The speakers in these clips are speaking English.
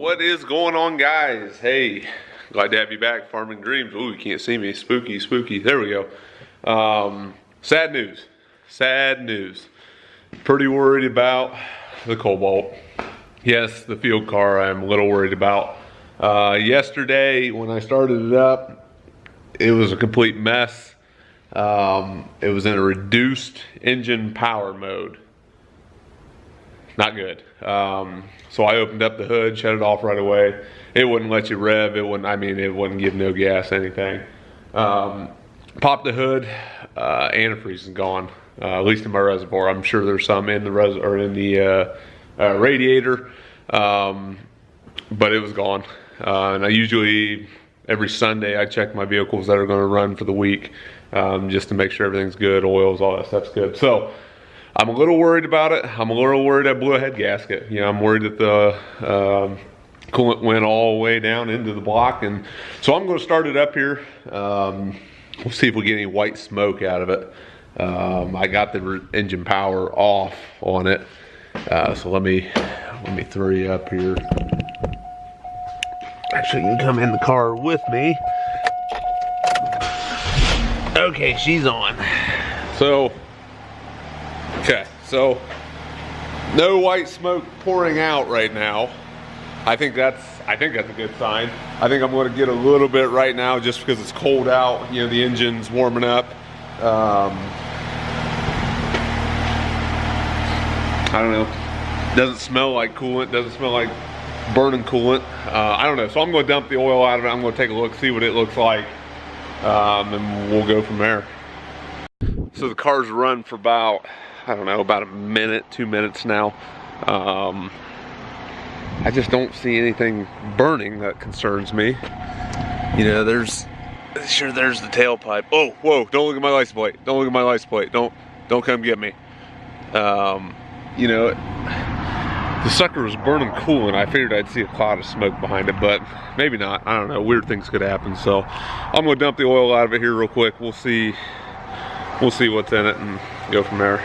What is going on, guys? Hey, glad to have you back. Farming Dreams. Ooh, you can't see me. Spooky, spooky. There we go. Sad news. Sad news. Pretty worried about the Cobalt. Yes, the field car I'm a little worried about. Yesterday, when I started it up, it was a complete mess. It was in a reduced engine power mode. Not good. So I opened up the hood, shut it off right away. It wouldn't let you rev. It wouldn't give no gas, anything. Popped the hood, antifreeze is gone. At least in my reservoir. I'm sure there's some in the radiator, but it was gone. And I usually, every Sunday, I check my vehicles that are going to run for the week, just to make sure everything's good, oils, all that stuff's good. So I'm a little worried about it. I'm a little worried I blew a head gasket. You know, I'm worried that the coolant went all the way down into the block, and so I'm going to start it up here. We'll see if we get any white smoke out of it. I got the engine power off on it, so let me throw you up here. Actually, you can come in the car with me. Okay, she's on. So, okay, so no white smoke pouring out right now. I think that's a good sign. I think I'm going to get a little bit right now just because it's cold out. You know, the engine's warming up. I don't know. Doesn't smell like coolant. Doesn't smell like burning coolant. I don't know. So I'm going to dump the oil out of it. I'm going to take a look, see what it looks like, and we'll go from there. So the car's run for about, I don't know, about a minute, 2 minutes now. I just don't see anything burning that concerns me. You know, there's the tailpipe. Oh, whoa, don't look at my license plate. Don't look at my license plate. Don't come get me. You know, the sucker was burning coolant. I figured I'd see a cloud of smoke behind it, but maybe not. I don't know. Weird things could happen. So I'm gonna dump the oil out of it here real quick. We'll see what's in it and go from there.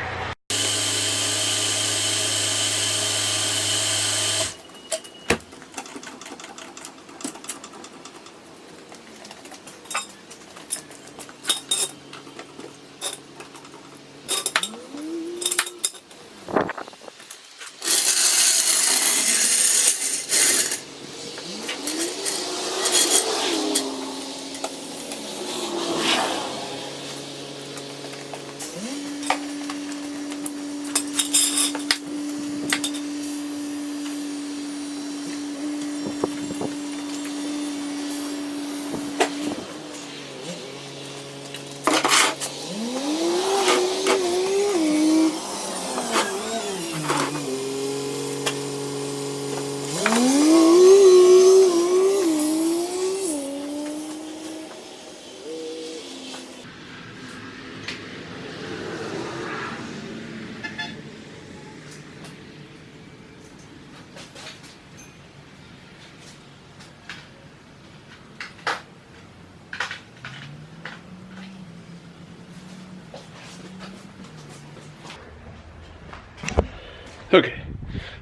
Okay,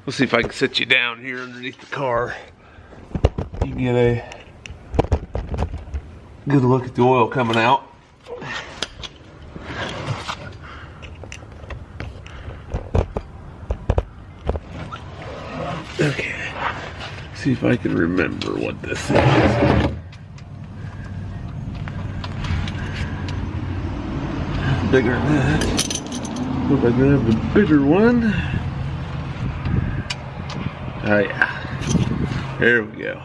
let's see if I can sit you down here underneath the car. You can get a good look at the oil coming out. Okay, see if I can remember what this is. Bigger than that. Hope I can have the bigger one. Oh yeah, there we go.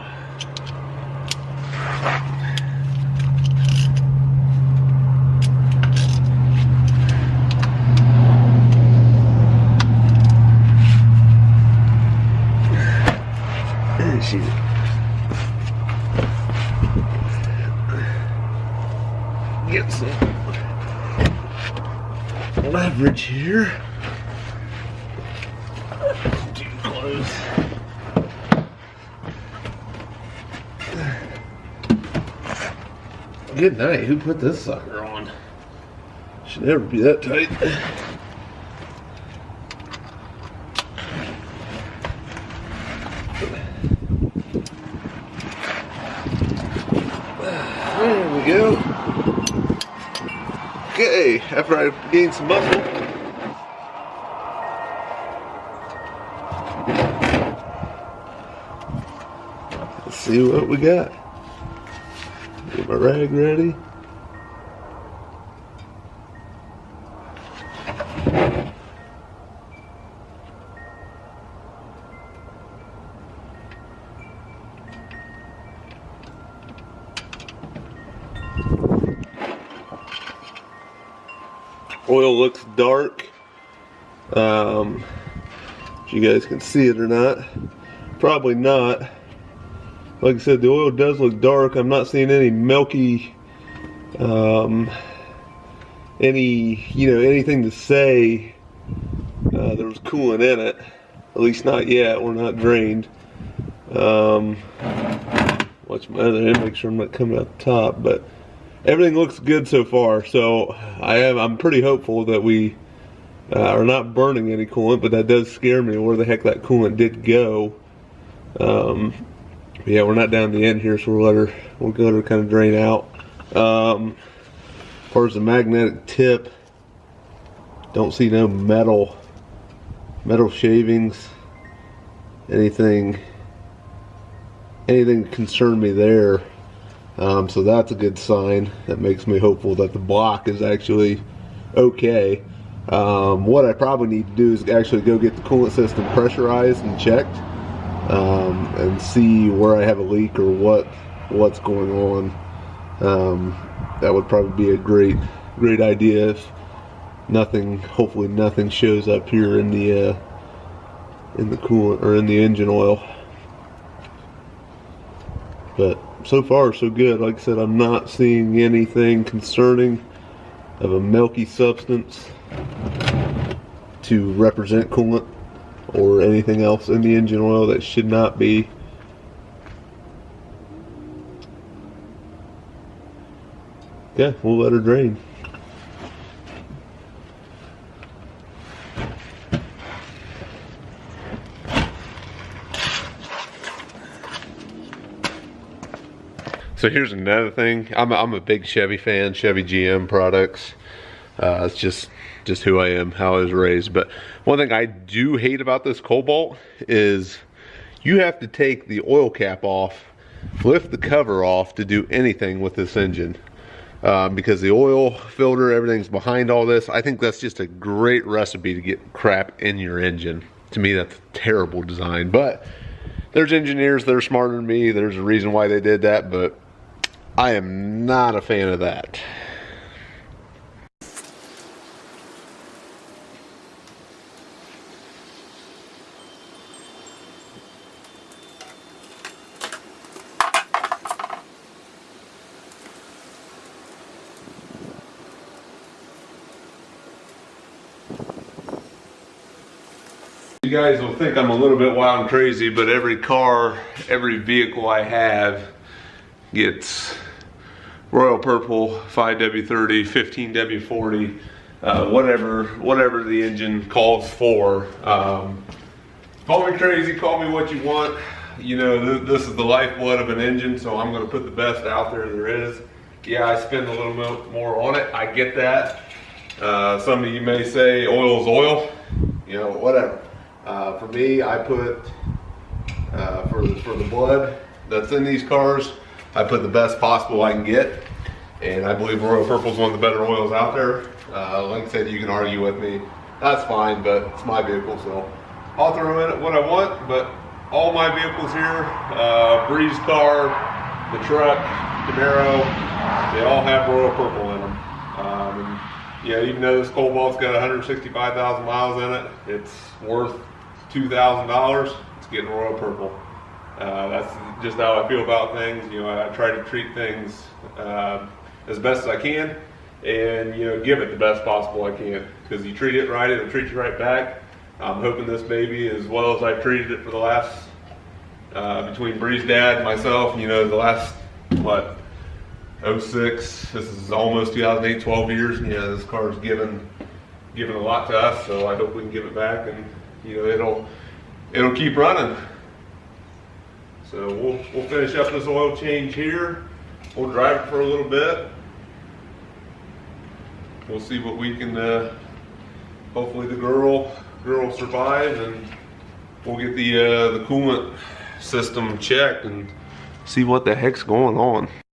There she is. Get some leverage here. Too close. Good night. Who put this sucker on? Should never be that tight. we go. Okay, after I gained some muscle. Let's see what we got. Get my rag ready. Oil looks dark. If you guys can see it or not. Probably not. Like I said, the oil does look dark. I'm not seeing any milky, anything to say there was coolant in it. At least not yet. We're not drained. Watch my other end, make sure I'm not coming out the top, but everything looks good so far. So I'm pretty hopeful that we are not burning any coolant, but that does scare me where the heck that coolant did go. Yeah, we're not down the end here, so we'll let her kind of drain out. As far as the magnetic tip, don't see no metal shavings, anything concern me there. So that's a good sign. That makes me hopeful that the block is actually okay. What I probably need to do is actually go get the coolant system pressurized and checked, and see where I have a leak or what's going on. That would probably be a great idea if hopefully nothing shows up here in the coolant or in the engine oil. But so far so good. Like I said, I'm not seeing anything concerning of a milky substance to represent coolant or anything else in the engine oil that should not be. Okay, we'll let her drain. So here's another thing. I'm a big Chevy fan, Chevy GM products. It's just who I am, how I was raised. But one thing I do hate about this Cobalt is you have to take the oil cap off, lift the cover off to do anything with this engine. Because the oil filter, everything's behind all this. I think that's just a great recipe to get crap in your engine. To me, that's a terrible design. But there's engineers that are smarter than me. There's a reason why they did that, but I am not a fan of that. You guys will think I'm a little bit wild and crazy, but every car, every vehicle I have gets Royal Purple, 5W30, 15W40, whatever the engine calls for. Call me crazy, call me what you want. You know, this is the lifeblood of an engine, so I'm going to put the best out there is. Yeah, I spend a little more on it. I get that. Some of you may say oil is oil. You know, whatever. For me, I put for the blood that's in these cars, I put the best possible I can get, and I believe Royal Purple is one of the better oils out there. Like I said, you can argue with me, that's fine, but it's my vehicle, so I'll throw in what I want. But all my vehicles here, Breeze car, the truck, Camaro, they all have Royal Purple in them. And, yeah, even though this Cobalt's got 165,000 miles in it, it's worth $2,000. It's getting Royal Purple. That's just how I feel about things. You know, I try to treat things as best as I can, and you know, give it the best possible I can. Because you treat it right, it'll treat you right back. I'm hoping this baby, as well as I've treated it for the last, between Bree's dad and myself, you know, the last, what, 06, this is almost 2008, 12 years, and yeah, this car's given a lot to us, so I hope we can give it back, and you know, it'll keep running. So we'll finish up this oil change here. we'll drive it for a little bit. We'll see what we can, hopefully the girl survives, and we'll get the coolant system checked and see what the heck's going on.